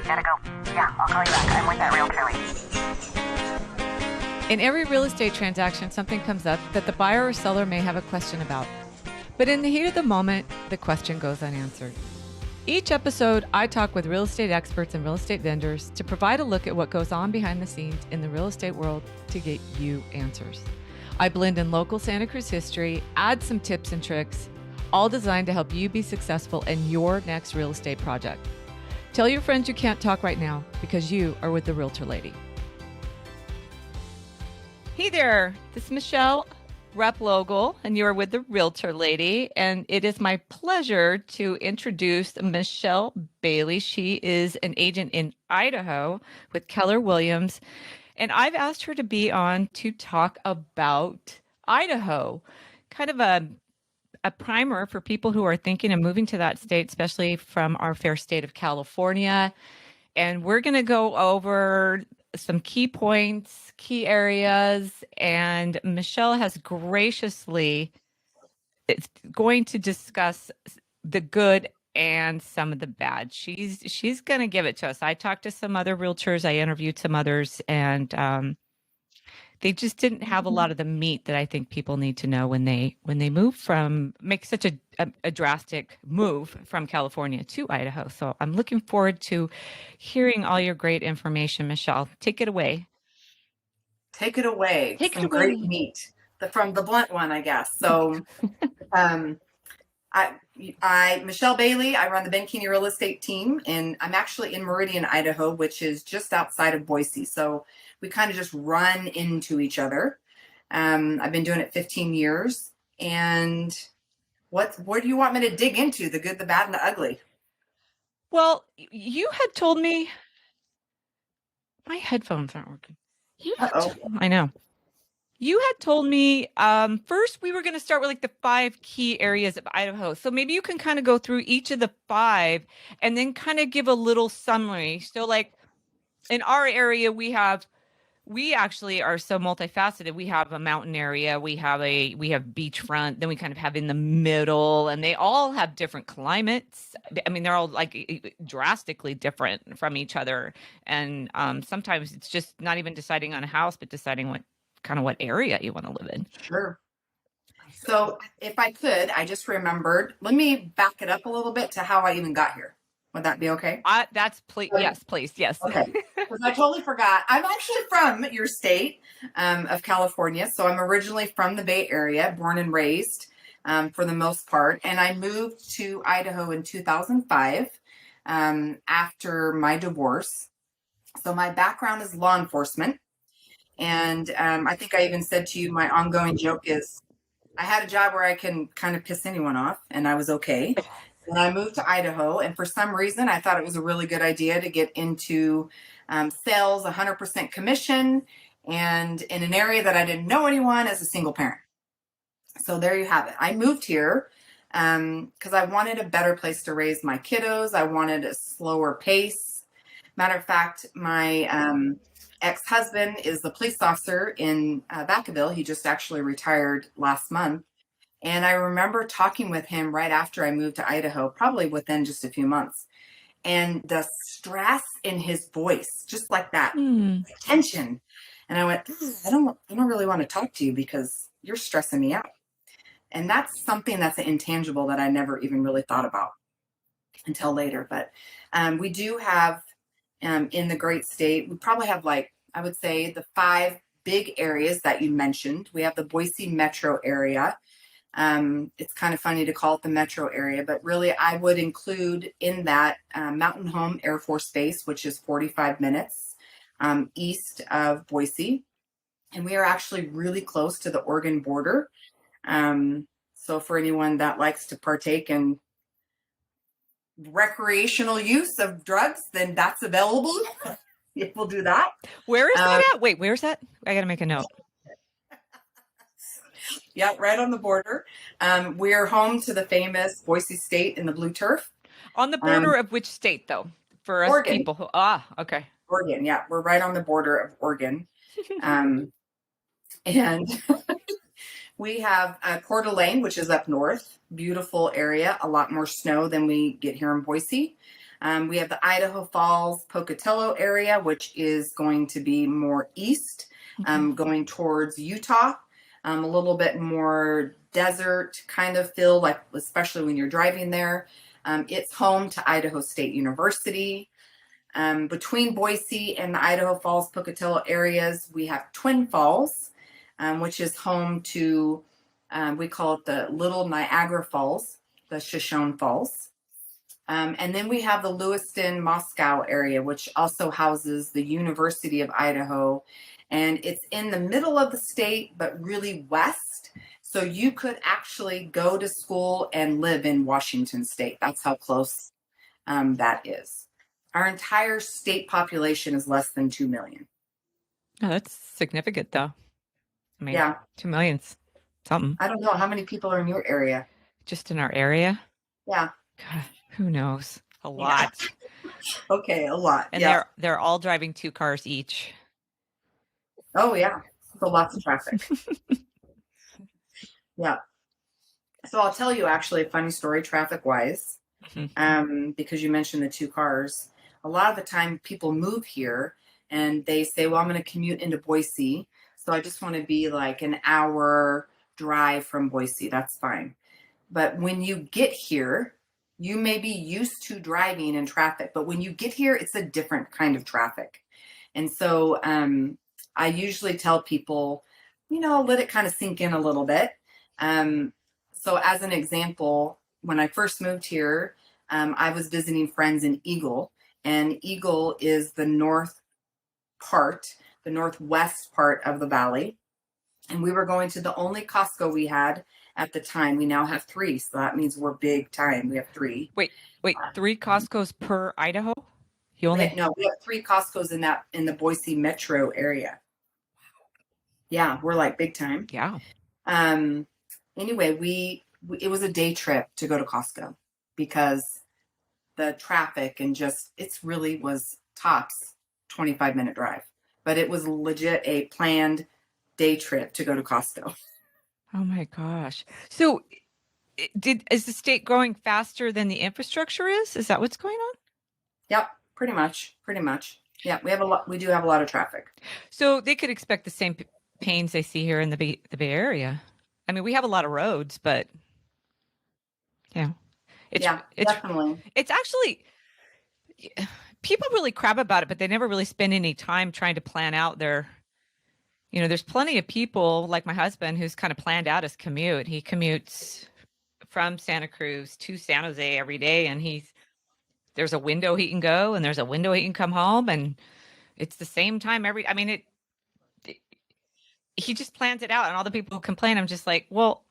Gotta go. Yeah, I'll call you back. I'm with that Realtor lady. In every real estate transaction, something comes up that the buyer or seller may have a question about. But in the heat of the moment, the question goes unanswered. Each episode, I talk with real estate experts and real estate vendors to provide a look at what goes on behind the scenes in the real estate world to get you answers. I blend in local Santa Cruz history, add some tips and tricks, all designed to help you be successful in your next real estate project. Tell your friends you can't talk right now because you are with the Realtor Lady. Hey there, this is Michele Replogle, and you're with the Realtor Lady, and it is my pleasure to introduce Michele Bailey. She is an agent in Idaho with Keller Williams, and I've asked her to be on to talk about Idaho, kind of a primer for people who are thinking of moving to that state, especially from our fair state of California. And we're going to go over some key points, key areas, and Michele has graciously it's going to discuss the good and some of the bad. She's going to give it to us. I talked to some other realtors, I interviewed some others, and they just didn't have a lot of the meat that I think people need to know when they make such a drastic move from California to Idaho. So I'm looking forward to hearing all your great information, Michele. Take it away. Take it away. Take Some it away. great meat from the blunt one, I guess. So, I Michele Bailey. I run the Benkini Real Estate team, and I'm actually in Meridian, Idaho, which is just outside of Boise. So we kind of just run into each other. I've been doing it 15 years. And what do you want me to dig into? The good, the bad, and the ugly? Well, you had told me my headphones aren't working. I know. You had told me first we were going to start with like the 5 key areas of Idaho. So maybe you can kind of go through each of the 5 and then kind of give a little summary. So like in our area, we actually are so multifaceted. We have a mountain area, we have beachfront, then we kind of have in the middle, and they all have different climates. I mean, they're all like drastically different from each other. And sometimes it's just not even deciding on a house, but deciding what area you want to live in. Sure. So if I could, I just remembered, let me back it up a little bit to how I even got here. Would that be okay? Yes, please. Yes. Okay. Because I totally forgot. I'm actually from your state of California. So I'm originally from the Bay Area, born and raised for the most part. And I moved to Idaho in 2005 after my divorce. So my background is law enforcement. And I think I even said to you, my ongoing joke is I had a job where I can kind of piss anyone off, and I was okay. And I moved to Idaho, and for some reason, I thought it was a really good idea to get into sales, 100% commission, and in an area that I didn't know anyone as a single parent. So there you have it. I moved here because I wanted a better place to raise my kiddos. I wanted a slower pace. Matter of fact, my ex-husband is the police officer in Vacaville. He just actually retired last month. And I remember talking with him right after I moved to Idaho, probably within just a few months. And the stress in his voice, just like that tension. And I went, I don't really want to talk to you because you're stressing me out. And that's something that's an intangible that I never even really thought about until later. But we do have in the great state, we probably have I would say the 5 big areas that you mentioned. We have the Boise metro area. It's kind of funny to call it the metro area, but really I would include in that Mountain Home Air Force Base, which is 45 minutes east of Boise. And we are actually really close to the Oregon border. So for anyone that likes to partake in recreational use of drugs, then that's available. We'll do that. Where is that at? Wait, where's that? I got to make a note. Yeah, right on the border. We're home to the famous Boise State in the blue turf. On the border of which state, though? For us Oregon. people who, okay. Oregon, yeah. We're right on the border of Oregon. And we have Coeur d'Alene, which is up north. Beautiful area, a lot more snow than we get here in Boise. We have the Idaho Falls, Pocatello area, which is going to be more east, going towards Utah, a little bit more desert kind of feel, like especially when you're driving there. It's home to Idaho State University. Between Boise and the Idaho Falls, Pocatello areas, we have Twin Falls, which is home to, we call it the Little Niagara Falls, the Shoshone Falls. And then we have the Lewiston, Moscow area, which also houses the University of Idaho. And it's in the middle of the state, but really west. So you could actually go to school and live in Washington State. That's how close that is. Our entire state population is less than 2 million. Oh, that's significant, though. I mean, Yeah. 2 million's something. I don't know how many people are in your area. Just in our area? Yeah. God, who knows? A lot. Okay, a lot. And yeah. they're all driving 2 cars each. Oh yeah. So lots of traffic. Yeah. So I'll tell you actually a funny story traffic wise. Because you mentioned the 2 cars. A lot of the time people move here and they say, well, I'm going to commute into Boise. So I just want to be like an hour drive from Boise. That's fine. But when you get here, you may be used to driving in traffic, but when you get here, it's a different kind of traffic. And so I usually tell people, let it kind of sink in a little bit. So as an example, when I first moved here, I was visiting friends in Eagle, and Eagle is the northwest part of the valley. And we were going to the only Costco we had at the time. We now have 3, so that means we're big time. We have 3. Wait, 3 Costcos per Idaho? No, we have 3 Costcos in the Boise metro area. Yeah, we're like big time. Yeah. Anyway, it was a day trip to go to Costco because the traffic and it really was tops 25-minute drive, but it was legit a planned day trip to go to Costco. Oh my gosh. So is the state growing faster than the infrastructure is? Is that what's going on? Yep, pretty much. Yeah, we do have a lot of traffic. So they could expect the same pains they see here in the Bay Area. I mean, we have a lot of roads, but it's definitely. It's actually, people really crap about it, but they never really spend any time trying to plan out their, there's plenty of people like my husband who's kind of planned out his commute. He commutes from Santa Cruz to San Jose every day, and there's a window he can go and there's a window he can come home, and it's the same time he just plans it out. And all the people who complain, I'm just like, well,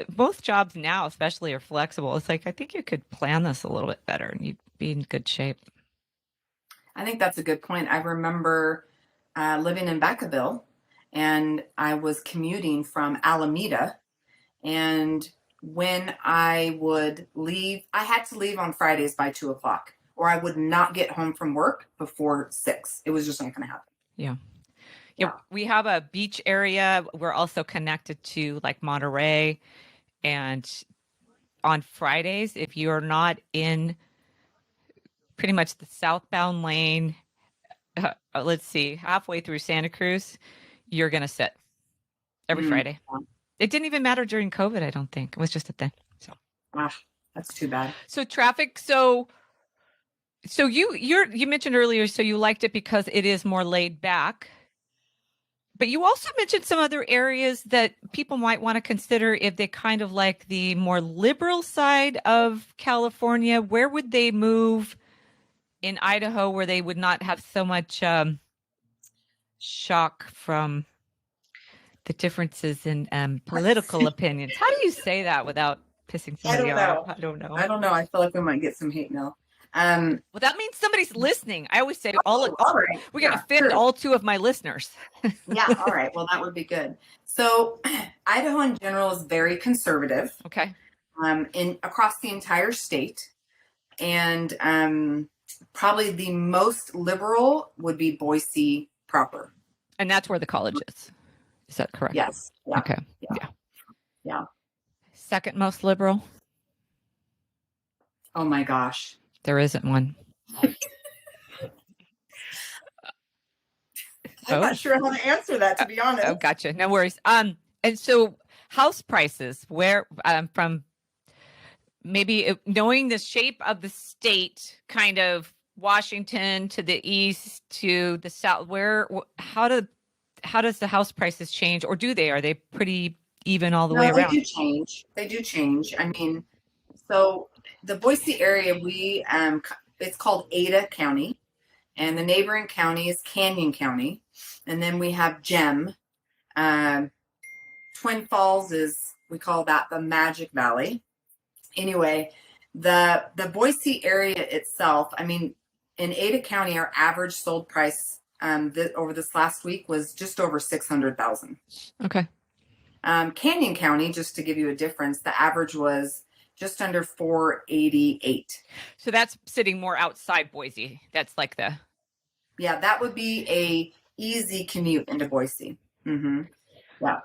both jobs now especially are flexible. It's like, I think you could plan this a little bit better and you'd be in good shape. I think that's a good point. I remember living in Vacaville, and I was commuting from Alameda, and when I would leave, I had to leave on Fridays by 2:00, or I would not get home from work before 6. It was just not going to happen. Yeah, we have a beach area. We're also connected to like Monterey, and on Fridays, if you're not in pretty much the southbound lane, let's see, halfway through Santa Cruz, you're going to sit every Friday. It didn't even matter during COVID, I don't think. It was just a thing. So that's too bad. So traffic. So you mentioned earlier, so you liked it because it is more laid back. But you also mentioned some other areas that people might want to consider if they kind of like the more liberal side of California. Where would they move in Idaho where they would not have so much shock from the differences in political opinions? How do you say that without pissing somebody off? I don't know. I feel like we might get some hate mail. Well, that means somebody's listening. I always say all right. We're going to fit all 2 of my listeners. Yeah. All right. Well, that would be good. So Idaho in general is very conservative. Okay. Across the entire state. And probably the most liberal would be Boise proper. And that's where the college is. Is that correct? Yes. Yeah. Okay. Yeah. Second most liberal? Oh my gosh. There isn't one. I'm not sure how to answer that, to be honest. Oh, gotcha. No worries. And so house prices, where from maybe knowing the shape of the state, kind of Washington to the east to the south, how does the house prices change, or do they? Are they pretty even all the way No, they around? do change. They do change. I mean, so the Boise area, it's called Ada County, and the neighboring county is Canyon County, and then we have Gem. Twin Falls we call that the Magic Valley. Anyway, the Boise area itself, I mean, in Ada County, our average sold price over this last week was just over 600,000. Okay. Canyon County, just to give you a difference, the average was just under 488. So that's sitting more outside Boise. That's like yeah, that would be a easy commute into Boise. Mm-hmm. Yeah.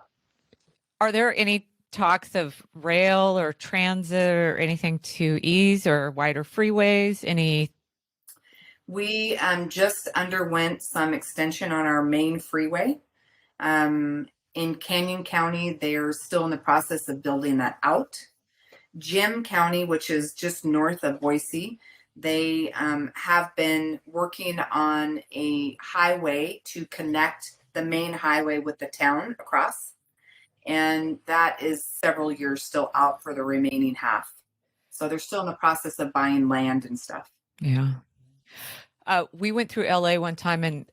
Are there any talks of rail or transit or anything to ease or wider freeways? We just underwent some extension on our main freeway. In Canyon County, they're still in the process of building that out. Jim County, which is just north of Boise, they have been working on a highway to connect the main highway with the town across. And that is several years still out for the remaining half. So they're still in the process of buying land and stuff. Yeah. We went through LA one time, and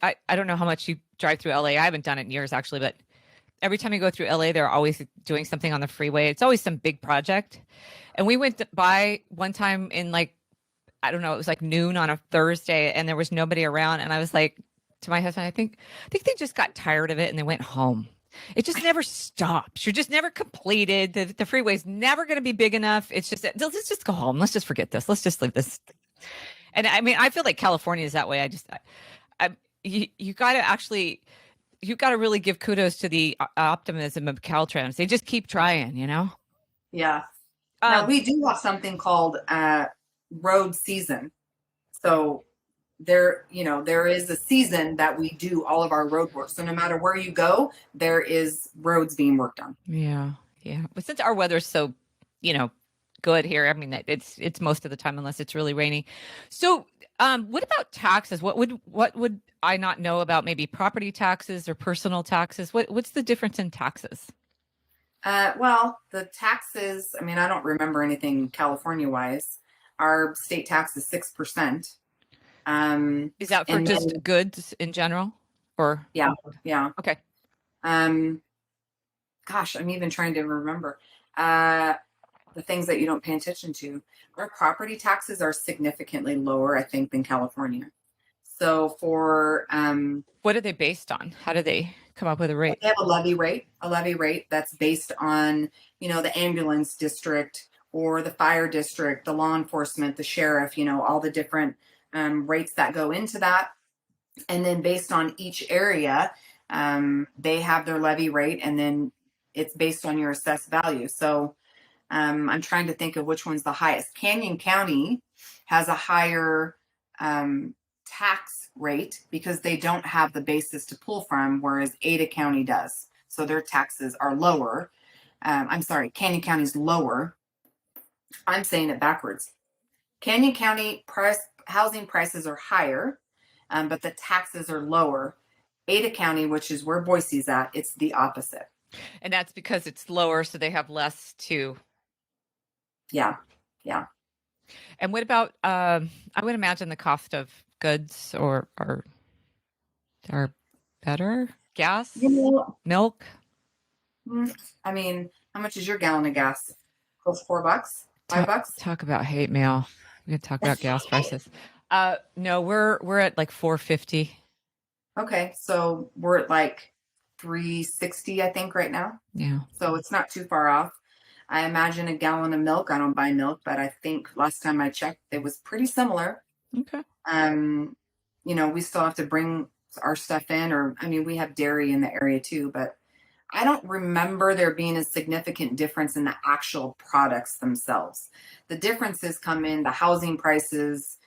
I don't know how much you drive through LA. I haven't done it in years, actually, but every time you go through LA, they're always doing something on the freeway. It's always some big project. And we went by one time in I don't know, it was like noon on a Thursday, and there was nobody around. And I was like to my husband, I think they just got tired of it and they went home. It just never stops. You're just never completed. The freeway's never going to be big enough. It's just, let's just go home. Let's just forget this. Let's just leave this. And I mean, I feel like California is that way. You got to really give kudos to the optimism of Caltrans. They just keep trying, Yeah. Now we do have something called road season. So there is a season that we do all of our road work. So no matter where you go, there is roads being worked on. Yeah. Yeah. But since our weather's so, good here, I mean, it's most of the time, unless it's really rainy. So what about taxes? What would I not know about maybe property taxes or personal taxes? What's the difference in taxes? Well, the taxes, I mean, I don't remember anything California wise. Our state tax is 6%. Is that for just goods in general, or? Yeah. Okay. Gosh, I'm even trying to remember the things that you don't pay attention to. Our property taxes are significantly lower, I think, than California. So for what are they based on? How do they come up with a rate? They have a levy rate that's based on, the ambulance district or the fire district, the law enforcement, the sheriff, all the different rates that go into that. And then based on each area, they have their levy rate, and then it's based on your assessed value. So I'm trying to think of which one's the highest. Canyon County has a higher tax rate because they don't have the basis to pull from, whereas Ada County does. So their taxes are lower. I'm sorry, Canyon County's lower. I'm saying it backwards. Canyon County housing prices are higher, but the taxes are lower. Ada County, which is where Boise's at, it's the opposite. And that's because it's lower, so they have less to. Yeah. And what about, I would imagine the cost of goods are better? Gas? Milk? I mean, how much is your gallon of gas? Close $4? $5? Talk about hate mail. We could talk about gas prices. No, we're at like $4.50. Okay, so we're at like $3.60, I think, right now. Yeah. So it's not too far off. I imagine a gallon of milk. I don't buy milk, but I think last time I checked, it was pretty similar. Okay. We still have to bring our stuff in, or we have dairy in the area too, but I don't remember there being a significant difference in the actual products themselves. The differences come in the housing prices,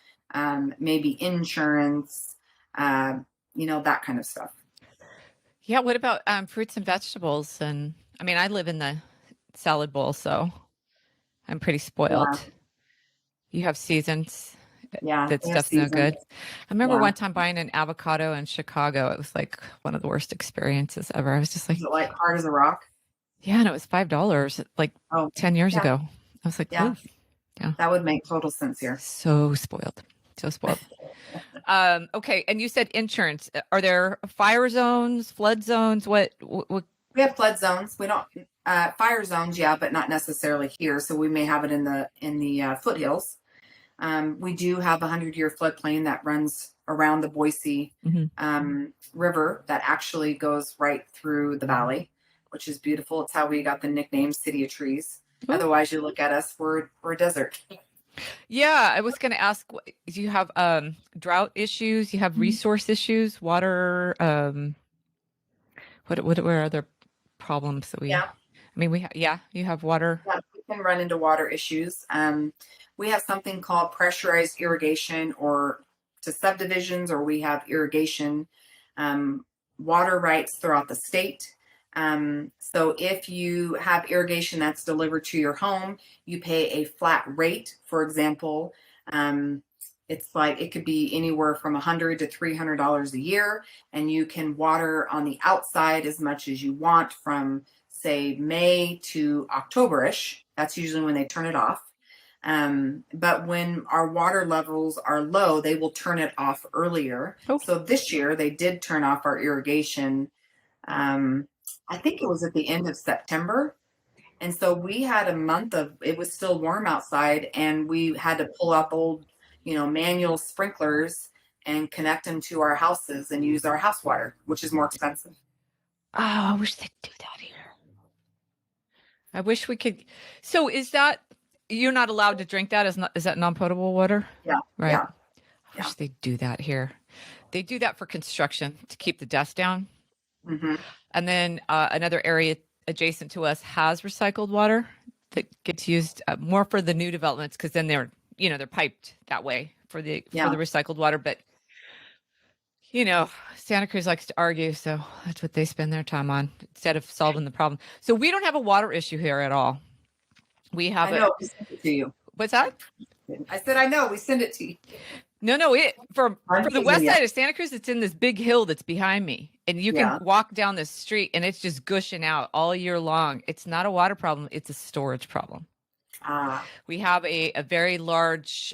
maybe insurance, that kind of stuff. Yeah. What about fruits and vegetables? And I mean, I live in the salad bowl, so I'm pretty spoiled. Yeah, You have seasons. yeah, That they have stuff's no seasons. good. I remember Yeah. one time buying an avocado in Chicago. It was like one of the worst experiences ever. I was just like, Is it like hard as a rock? yeah, and it was $5 like Oh, 10 years yeah, ago. I was like, yeah. oh, yeah, That would make total sense here. so spoiled. So spoiled. Okay. And you said insurance. Are there fire zones, flood zones? What? We have flood zones. We don't fire zones, yeah, but not necessarily here. So we may have it in the foothills. We do have a 100-year floodplain that runs around the Boise Mhm. River that actually goes right through the valley, which is beautiful. It's how we got the nickname City of Trees. Ooh. Otherwise, you look at us, we're a desert. Yeah, I was going to ask, do you have drought issues? You have resource issues, water? What are other problems that we? Yeah. I mean, you have water. Yeah, we can run into water issues. We have something called pressurized irrigation or to subdivisions, or we have irrigation water rights throughout the state. So if you have irrigation that's delivered to your home, you pay a flat rate. For example, it's like it could be anywhere from $100 to $300 a year, and you can water on the outside as much as you want from say May to Octoberish. That's usually when they turn it off. But when our water levels are low, they will turn it off earlier. Oh. So this year they did turn off our irrigation. I think it was at the end of September. And so we had a month of it was still warm outside, and we had to pull up old, manual sprinklers and connect them to our houses and use our house water, which is more expensive. Oh, I wish they'd do that here. I wish we could. So is that you're not allowed to drink that? Is that non-potable water? Yeah. Right. Yeah. I wish they'd do that here. They do that for construction to keep the dust down. Mm-hmm. And then another area adjacent to us has recycled water that gets used more for the new developments because then they're piped that way for the recycled water. But Santa Cruz likes to argue, so that's what they spend their time on instead of solving the problem. So we don't have a water issue here at all. We have I know, we sent it to you. What's that? I said, I know, we send it to you. No, for the west side of Santa Cruz, it's in this big hill that's behind me. And you can walk down the street and it's just gushing out all year long. It's not a water problem, it's a storage problem. We have a very large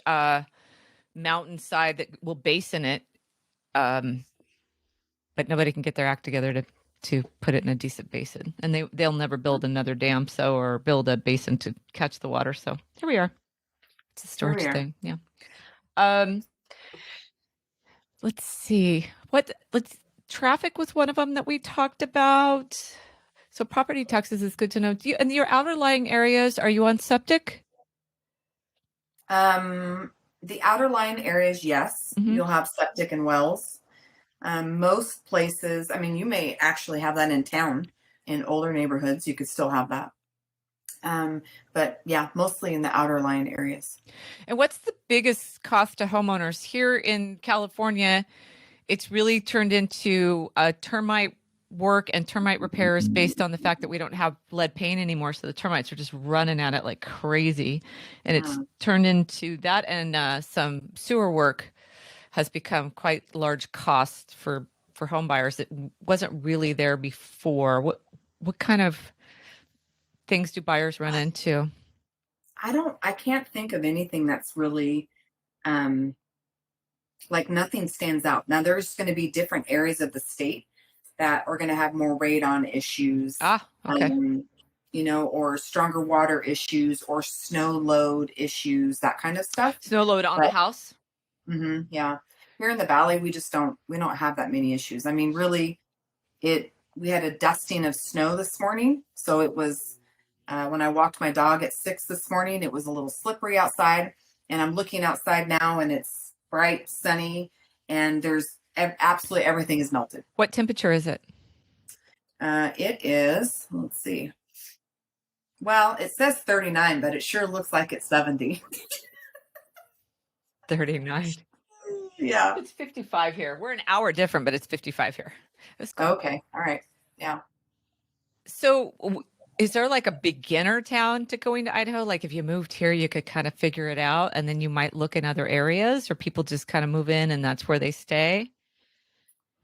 mountainside that will basin it. But nobody can get their act together to put it in a decent basin. And they'll never build another dam or build a basin to catch the water. So here we are. It's a storage thing. Yeah. Let's see. Traffic was one of them that we talked about. So property taxes is good to know. In your outer lying areas, are you on septic? The outer lying areas, yes. Mm-hmm. You'll have septic and wells. Most places, you may actually have that in town. In older neighborhoods, you could still have that. But yeah, mostly in the outer lying areas. And what's the biggest cost to homeowners here in California? It's really turned into termite work and termite repairs based on the fact that we don't have lead paint anymore. So the termites are just running at it like crazy. And it's turned into that, and some sewer work has become quite large cost for home buyers. It wasn't really there before. What kind of things do buyers run into? I can't think of anything that's really like nothing stands out. Now there's going to be different areas of the state that are going to have more radon issues. Okay. Or stronger water issues or snow load issues, that kind of stuff. Snow load on the house? Mm-hmm, yeah. Here in the valley, we don't have that many issues. Really, we had a dusting of snow this morning. So it was, when I walked my dog at 6 this morning, it was a little slippery outside, and I'm looking outside now and it's bright, sunny, and there's absolutely everything is melted. What temperature is it? It is, let's see. Well, it says 39, but it sure looks like it's 70. 39. Yeah. It's 55 here. We're an hour different, but it's 55 here. That's cool. Okay. All right. Yeah. So, is there like a beginner town to going to Idaho? Like if you moved here, you could kind of figure it out and then you might look in other areas, or people just kind of move in and that's where they stay?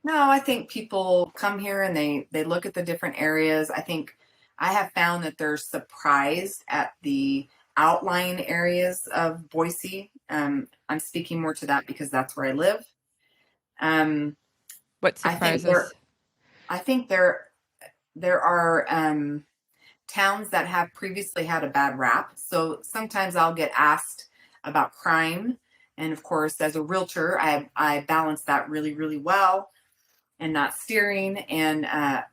No, I think people come here and they look at the different areas. I think I have found that they're surprised at the outlying areas of Boise. I'm speaking more to that because that's where I live. Um, What I think there surprises? I think there are towns that have previously had a bad rap. So sometimes I'll get asked about crime, and of course, as a realtor, I balance that really really well and not steering. And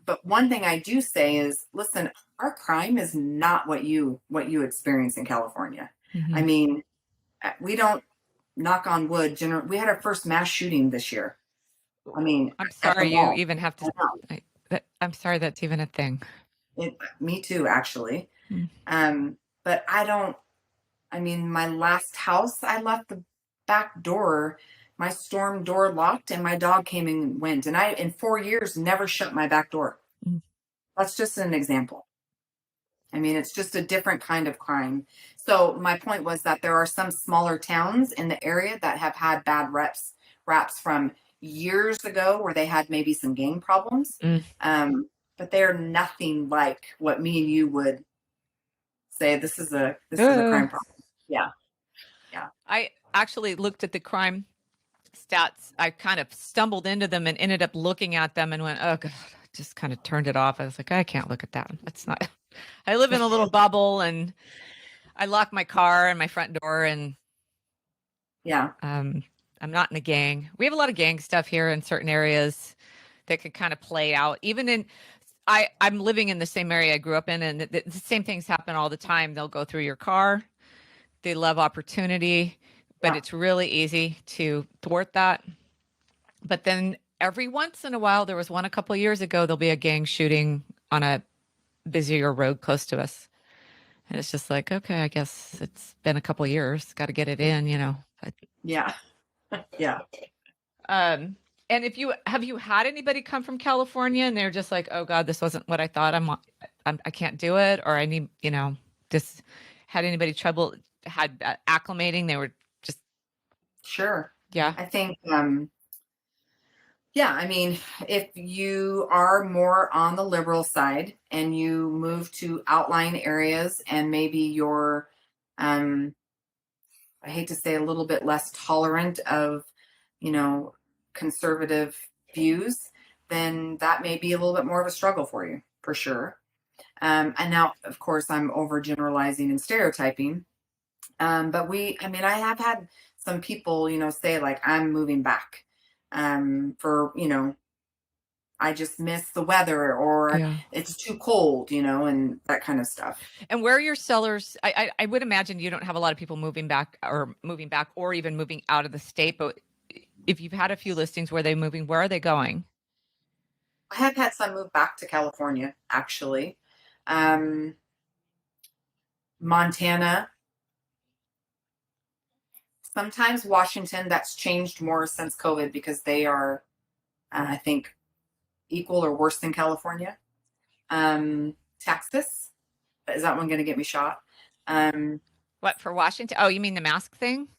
but one thing I do say is, listen, our crime is not what you experience in California. I Mhm. mean, we don't, knock on wood. We had our first mass shooting this year. I mean, I'm at the sorry you mall. even have I to. know. I'm sorry that's even a thing. Me too, actually. Mm. But I don't. I mean, my last house, I left the back door, my storm door locked, and my dog came and went. And I, in 4 years, never shut my back door. Mm. That's just an example. I mean, it's just a different kind of crime. So my point was that there are some smaller towns in the area that have had bad raps from years ago where they had maybe some gang problems. Mm. But they're nothing like what me and you would say. This is a Uh, crime problem. Yeah, yeah, I actually looked at the crime stats. I kind of stumbled into them and ended up looking at them and went, oh God, just kind of turned it off. I was like, I can't look at that. That's not, I live in a little bubble and I lock my car and my front door and yeah, I'm not in a gang. We have a lot of gang stuff here in certain areas that could kind of play out. Even in, I'm living in the same area I grew up in, and the same things happen all the time. They'll go through your car. They love opportunity, but yeah, it's really easy to thwart that. But then every once in a while, there was one a couple of years ago, there'll be a gang shooting on a busier road close to us. And it's just like, okay, I guess it's been a couple of years. Got to get it in, you know. But, yeah, yeah. um, and if you have you had anybody come from California and they're just like, oh God, this wasn't what I thought. I can't do it, or I need, you know, just had anybody trouble had acclimating? They were just, Sure. yeah, I think yeah, I mean, if you are more on the liberal side and you move to outlying areas and maybe you're, um, I hate to say, a little bit less tolerant of, you know, conservative views, then that may be a little bit more of a struggle for you, for sure. And now, of course, I'm overgeneralizing and stereotyping. But I mean, I have had some people, say like, I'm moving back for, I just miss the weather or yeah. it's too cold, and that kind of stuff. And where are your sellers? I would imagine you don't have a lot of people moving back or even moving out of the state. But if you've had a few listings, where are they moving? Where are they going? I have had some move back to California, actually. Um, Montana, sometimes Washington. That's changed more since COVID because they are, I think, equal or worse than California. Texas, is that one going to get me shot? Um, What, for Washington? Oh, you mean the mask thing?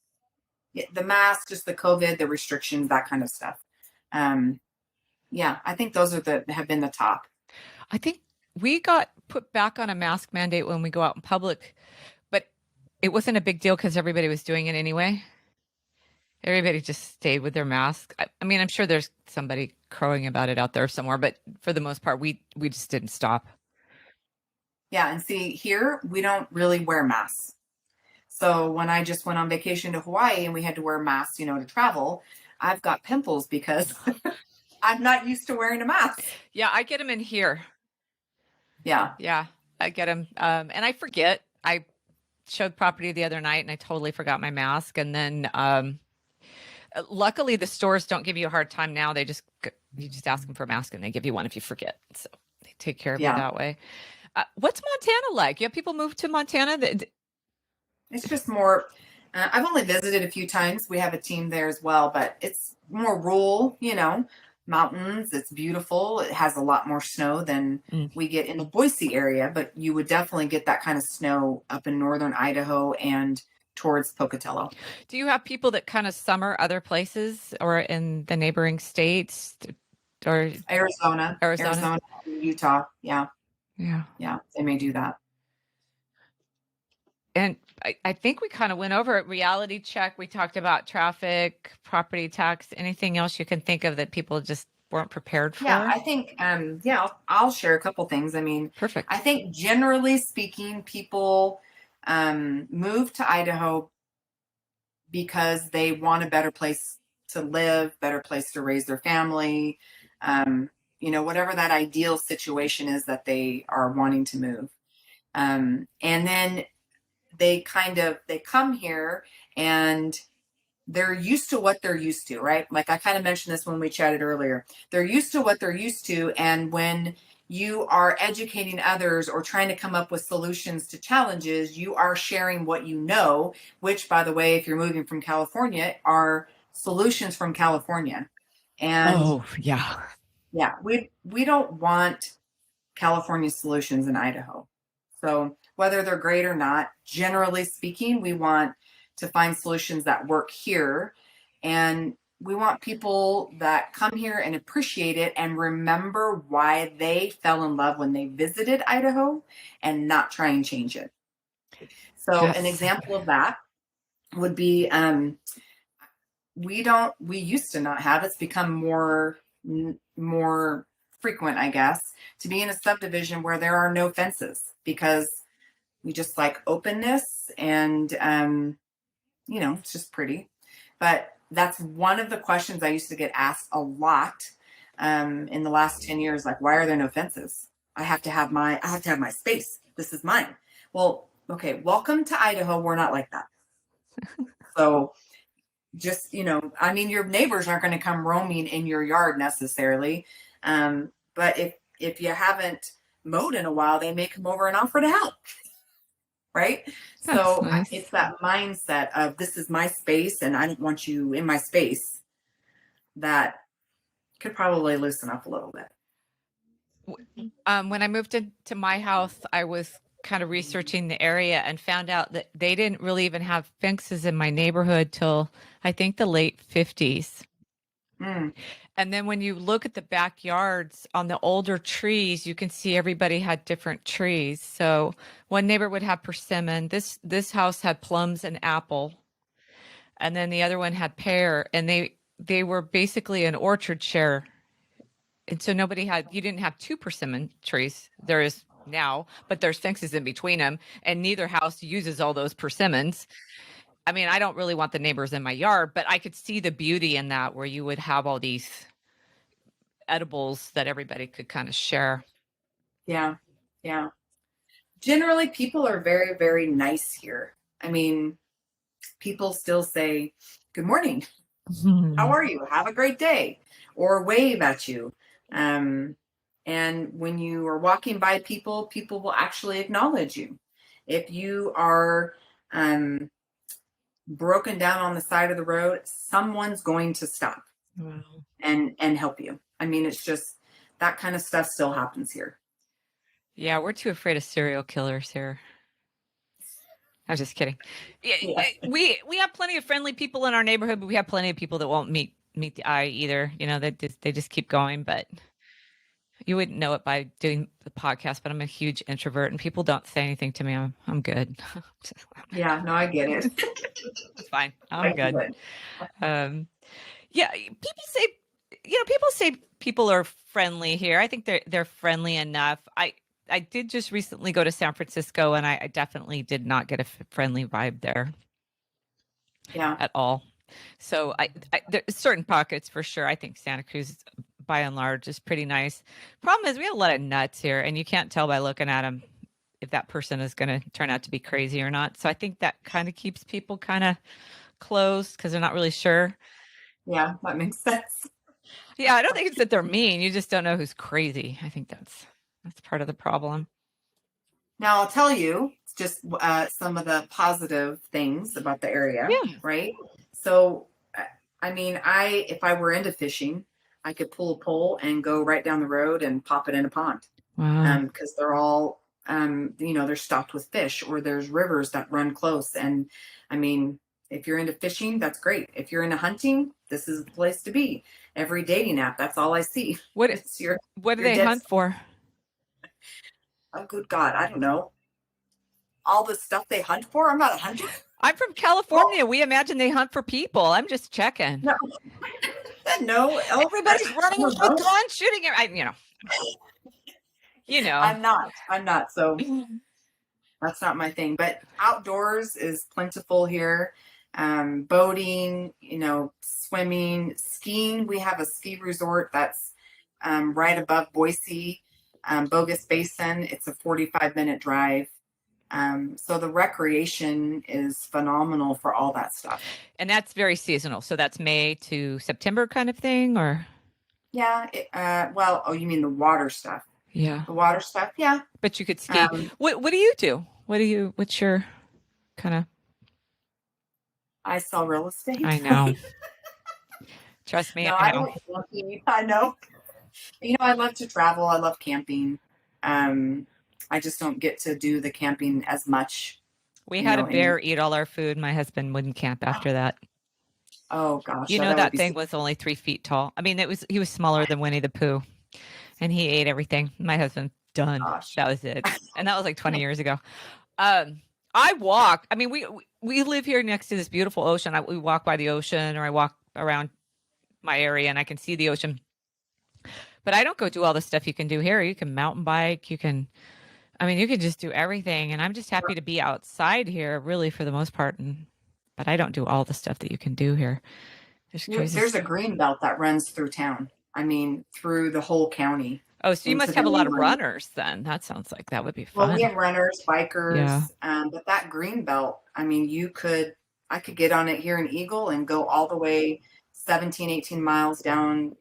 yeah, the mask, just the COVID, the restrictions, that kind of stuff. Um, yeah, I think those have been the top. I think we got put back on a mask mandate when we go out in public, but it wasn't a big deal because everybody was doing it anyway. Everybody just stayed with their mask. I mean, I'm sure there's somebody crowing about it out there somewhere, but for the most part, we just didn't stop. Yeah, and see, here we don't really wear masks. So when I just went on vacation to Hawaii and we had to wear masks, to travel, I've got pimples because I'm not used to wearing a mask. Yeah, I get them in here. Yeah. Yeah, I get them. And I forget. I showed property the other night and I totally forgot my mask. And then luckily the stores don't give you a hard time now. You just ask them for a mask and they give you one if you forget. So they take care of you Yeah. that way. What's Montana like? You have people move to Montana that It's just more, I've only visited a few times. We have a team there as well, but it's more rural, mountains. It's beautiful. It has a lot more snow than we get in the Boise area, but you would definitely get that kind of snow up in northern Idaho and towards Pocatello. Do you have people that kind of summer other places or in the neighboring states or Arizona, Utah. Yeah. Yeah. They may do that. And I think we kind of went over it. Reality check. We talked about traffic, property tax, anything else you can think of that people just weren't prepared for? Yeah, I think, I'll share a couple things. I mean, Perfect. I think generally speaking, people move to Idaho because they want a better place to live, better place to raise their family, whatever that ideal situation is that they are wanting to move. And then they come here and they're used to what they're used to, right? Like I kind of mentioned this when we chatted earlier. They're used to what they're used to. And when you are educating others or trying to come up with solutions to challenges, you are sharing what you know, which, by the way, if you're moving from California, are solutions from California. And yeah, we don't want California solutions in Idaho. So whether they're great or not, generally speaking, we want to find solutions that work here. And we want people that come here and appreciate it and remember why they fell in love when they visited Idaho and not try and change it. So an example of that would be we used to not have, it's become more frequent, I guess, to be in a subdivision where there are no fences because we just like openness and it's just pretty. But that's one of the questions I used to get asked a lot in the last 10 years. Like, why are there no fences? I have to have my space. This is mine. Well, okay, welcome to Idaho. We're not like that. So just, your neighbors aren't going to come roaming in your yard necessarily. But if you haven't mowed in a while, they may come over and offer to help. Right? So nice. It's that mindset of this is my space and I don't want you in my space that could probably loosen up a little bit. When I moved into my house, I was kind of researching the area and found out that they didn't really even have fences in my neighborhood till I think the late 50s. And then when you look at the backyards on the older trees, you can see everybody had different trees. So one neighbor would have persimmon. This house had plums and apple. And then the other one had pear. And they were basically an orchard share. And so you didn't have two persimmon trees. There is now, but there's fences in between them. And neither house uses all those persimmons. I mean, I don't really want the neighbors in my yard, but I could see the beauty in that where you would have all these edibles that everybody could kind of share. Yeah. Yeah. Generally, people are very, very nice here. I mean, people still say, good morning. How are you? Have a great day. Or wave at you. And when you are walking by people will actually acknowledge you. If you are broken down on the side of the road, someone's going to stop and help you. I mean, it's just that kind of stuff still happens here. Yeah, we're too afraid of serial killers here. I'm just kidding. Yeah. We have plenty of friendly people in our neighborhood, but we have plenty of people that won't meet the eye either. They just keep going, but you wouldn't know it by doing the podcast, but I'm a huge introvert and people don't say anything to me. I'm good. Yeah, no, I get it. It's fine. I'm good. Yeah, people say people are friendly here. I think they're friendly enough. I did just recently go to San Francisco and I definitely did not get a friendly vibe there. Yeah. At all. So there's certain pockets for sure. I think Santa Cruz by and large is pretty nice. Problem is we have a lot of nuts here and you can't tell by looking at them if that person is going to turn out to be crazy or not. So I think that kind of keeps people kind of closed because they're not really sure. Yeah, that makes sense. Yeah, I don't think it's that they're mean. You just don't know who's crazy. I think that's part of the problem. Now I'll tell you, just some of the positive things about the area, Yeah. right? So, I mean, if I were into fishing, I could pull a pole and go right down the road and pop it in a pond. Wow. Because they're all, they're stocked with fish, or there's rivers that run close. And I mean, if you're into fishing, that's great. If you're into hunting, this is the place to be. Every dating app, that's all I see. What It's what do your they dead. hunt for? Oh, good God, I don't know. All the stuff they hunt for. I'm not a hunter. I'm from California. We imagine they hunt for people. I'm just checking. No. No, Everybody's running with guns, shooting. I'm not. So that's not my thing. But outdoors is plentiful here. Boating, swimming, skiing. We have a ski resort that's right above Boise, Bogus Basin. It's a 45-minute drive. So the recreation is phenomenal for all that stuff. And that's very seasonal. So that's May to September kind of thing, or? Yeah. You mean the water stuff? Yeah. The water stuff. Yeah. But you could ski. What do you do? What's your kind of? I sell real estate. I know. Trust me. No, I know. I know. I love to travel. I love camping. I just don't get to do the camping as much. We had a bear eat all our food. My husband wouldn't camp after that. Oh gosh. That thing was only 3 feet tall. I mean, he was smaller than Winnie the Pooh, and he ate everything. My husband, done. Gosh. That was it. And that was like 20 years ago. I walk. I mean, we live here next to this beautiful ocean. We walk by the ocean, or I walk around my area and I can see the ocean. But I don't go do all the stuff you can do here. You can mountain bike. You can just do everything. And I'm just happy to be outside here, really, for the most part. But I don't do all the stuff that you can do here. There's a green belt that runs through town. I mean, through the whole county. Oh, so you must have a lot of runners then. That sounds like that would be fun. Well, we have runners, bikers, but that green belt, I mean, I could get on it here in Eagle and go all the way 17, 18 miles down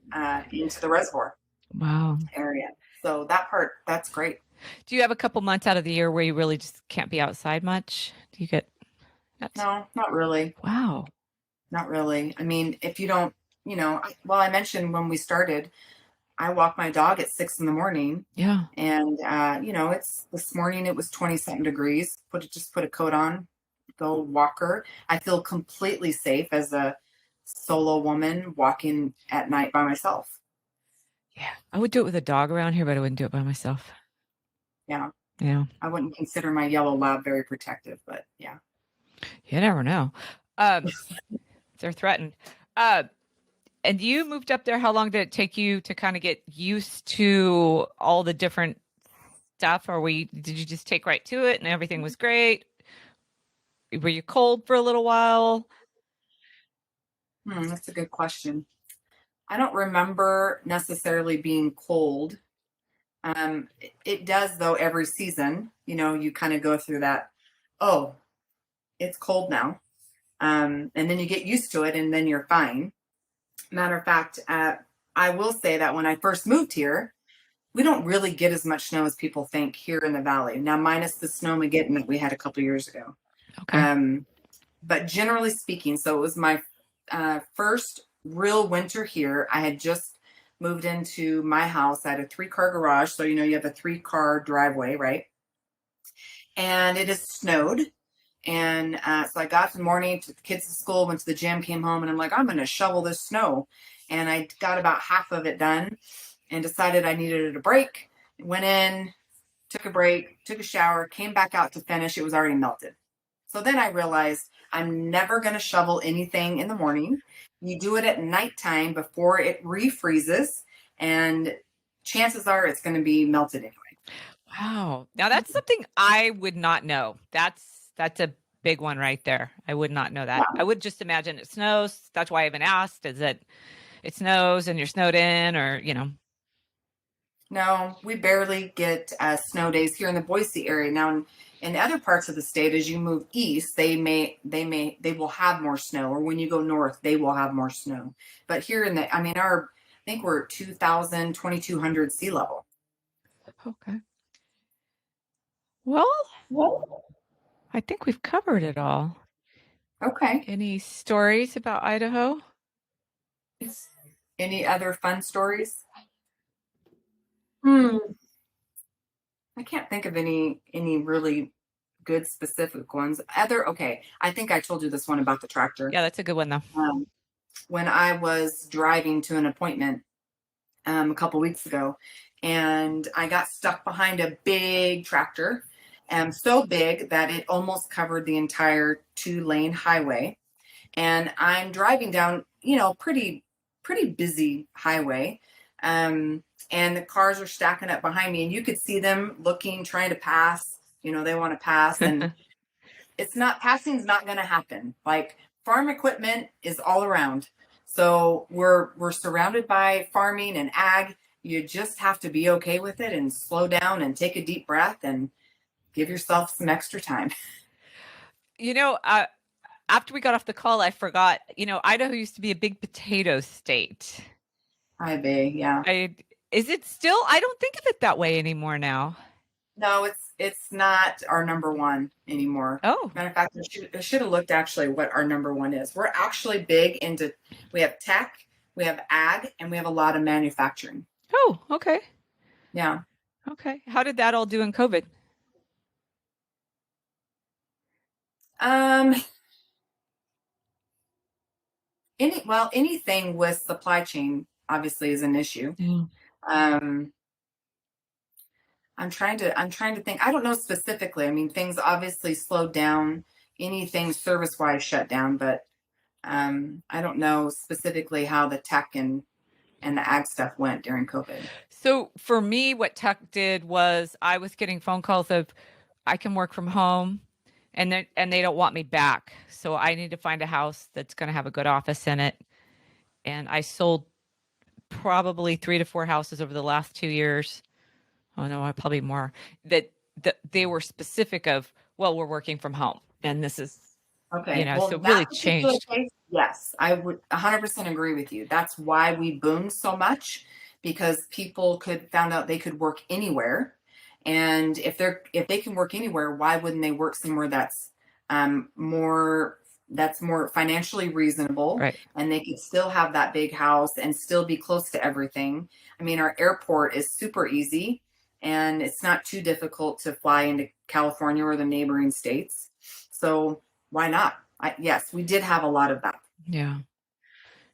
into the reservoir. Wow. Area. So that's great. Do you have a couple months out of the year where you really just can't be outside much? Do you get? No, not really. Wow. Not really. I mean, if you don't, I mentioned when we started, I walk my dog at 6 a.m. Yeah. And, it's this morning, it was 20-something degrees. Just put a coat on, go walk her. I feel completely safe as a solo woman walking at night by myself. Yeah. I would do it with a dog around here, but I wouldn't do it by myself. Yeah. Yeah. I wouldn't consider my yellow lab very protective, but yeah. You never know. They're threatened. And you moved up there. How long did it take you to kind of get used to all the different stuff? Or did you just take right to it and everything was great? Were you cold for a little while? That's a good question. I don't remember necessarily being cold. It does, though, every season. You kind of go through that, oh, it's cold now. And then you get used to it, and then you're fine. Matter of fact, I will say that when I first moved here, we don't really get as much snow as people think here in the valley. Now, minus the snowmageddon that we had a couple of years ago. Okay. But generally speaking, so it was my first real winter here. I had just moved into my house. I had a 3-car garage. So, you have a 3-car driveway, right? And it has snowed. And so I got in the morning, took the kids to school, went to the gym, came home, and I'm like, I'm going to shovel this snow. And I got about half of it done and decided I needed a break. Went in, took a break, took a shower, came back out to finish. It was already melted. So then I realized I'm never going to shovel anything in the morning. You do it at nighttime before it refreezes, and chances are it's going to be melted anyway. Wow. Now that's something I would not know. That's a big one right there. I would not know that. Yeah. I would just imagine it snows. That's why I even asked, is it snows and you're snowed in, or, No, we barely get snow days here in the Boise area. Now in other parts of the state, as you move east, they will have more snow, or when you go north, they will have more snow. But here I think we're 2,000, 2,200 sea level. Okay. Well, I think we've covered it all. Okay. Any stories about Idaho? Any other fun stories? Hmm. I can't think of any really good specific ones. Okay. I think I told you this one about the tractor. Yeah, that's a good one though. When I was driving to an appointment a couple weeks ago, and I got stuck behind a big tractor, so big that it almost covered the entire 2-lane highway. And I'm driving down, pretty busy highway. And the cars are stacking up behind me, and you could see them looking, trying to pass. They want to pass, and passing's not going to happen. Like, farm equipment is all around. So we're surrounded by farming and ag. You just have to be okay with it and slow down and take a deep breath and give yourself some extra time. You know, after we got off the call, I forgot, Idaho used to be a big potato state. Hi, Bay. Yeah. Is it still? I don't think of it that way anymore now. No, it's not our number one anymore. Oh, Matter of fact, I should have looked actually what our number one is. We're actually big into, we have tech, we have ag, and we have a lot of manufacturing. oh, okay. Yeah. Okay. How did that all do in COVID? Anything with supply chain obviously is an issue. Yeah. I'm trying to think. I don't know specifically. I mean, things obviously slowed down. Anything service wise shut down, but I don't know specifically how the tech and the ag stuff went during COVID. So for me, what tech did was I was getting phone calls of I can work from home and they don't want me back. So I need to find a house that's going to have a good office in it. And I sold probably 3 to 4 houses over the last 2 years. Oh no, probably more. That they were specific of, well, we're working from home, and this is Okay. so it really changed. Case, yes, I would 100% agree with you. That's why we boomed so much, because people found out they could work anywhere. And if they can work anywhere, why wouldn't they work somewhere that's more financially reasonable, Right. and they could still have that big house and still be close to everything. I mean, our airport is super easy, and it's not too difficult to fly into California or the neighboring states. So why not? Yes, we did have a lot of that. Yeah.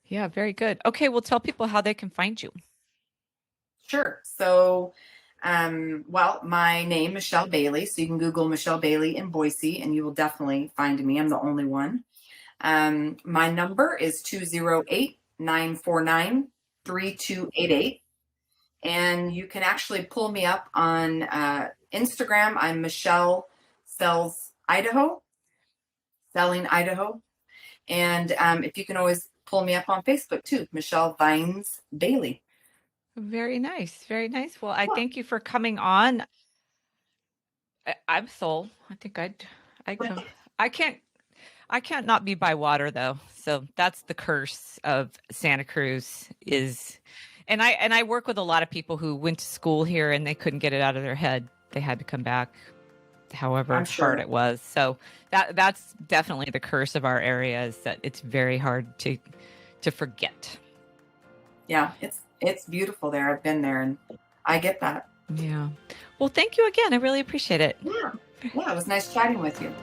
Yeah, very good. Okay, well, tell people how they can find you. Sure. So, my name, Michele Bailey. So you can Google Michele Bailey in Boise, and you will definitely find me. I'm the only one. My number is 208-949-3288. And you can actually pull me up on Instagram. I'm Michele Sells Idaho, Selling Idaho. And if you can always pull me up on Facebook too, Michele Vines Bailey. Very nice. Very nice. Well, I thank you for coming on. I'm sold. I think I go. I can't not be by water though. So that's the curse of Santa Cruz and I work with a lot of people who went to school here and they couldn't get it out of their head. They had to come back, however hard it was. So that's definitely the curse of our area, is that it's very hard to forget. Yeah, it's beautiful there. I've been there and I get that. Yeah. Well, thank you again. I really appreciate it. Yeah, it was nice chatting with you.